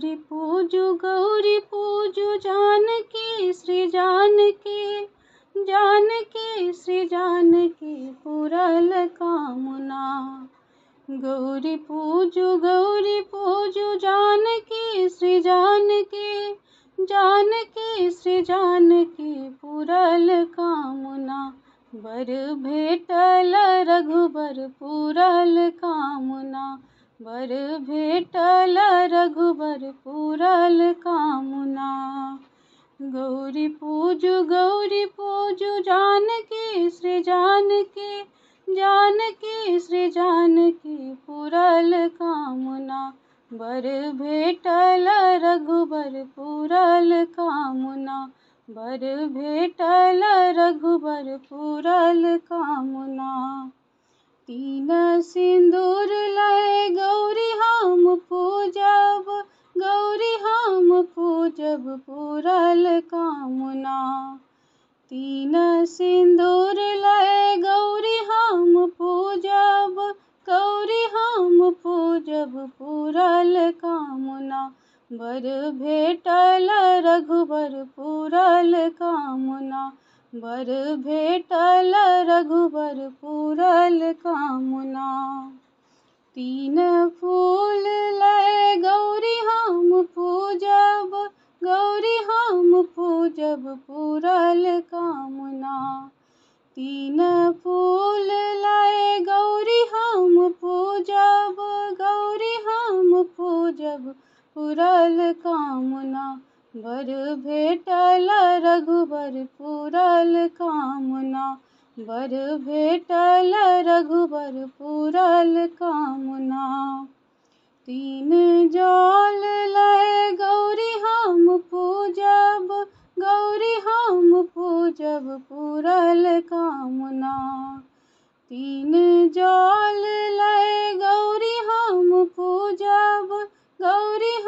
गौरी पूजु जानकी श्री जानकी पुरल कामना। गौरी पूजु जानकी श्री जानकी पुरल कामना। बर भेटल रघुबर पुरल कामना। बर भेटल रघुबर पुरल कामना। गौरी पूजु जानकी श्री जानकी पुरल कामना। बर भेटल रघुबर पुरल कामना। बर भेटल रघुबर पुरल कामना। तीन सिंदूर लय गौरी हम पूजब पुरल कामना। तीन सिंदूर लय गौरी हम पूजब पुरल कामना। बर भेटल रघुबर पुरल कामना। बर भेटल रघुबर पुरल कामना। तीन फूल लय गौरी हम पूजब पुरल कामना। तीन फूल लय गौरी हम पूजब पुरल कामना। बर भेटल रघुबर पुरल कामना। बर भेटल रघुबर पुरल कामना। तीन जल लय गौरी हम पूजब पुरल कामना। तीन जल लय गौरी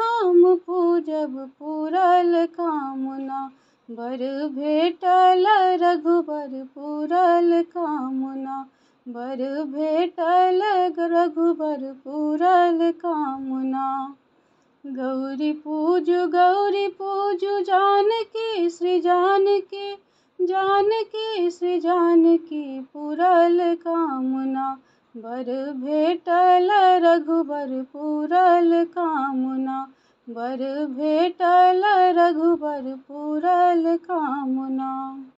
हम पूजब पुरल कामना। बर भेटल रघुबर पुरल कामना। बर भेटल रघुबर पुरल कामना। गौरी पूजु जानकी श्री जानकी पुरल कामना। बर भेटल रघुबर पुरल कामना। बर भेटल रघुबर पुरल कामना।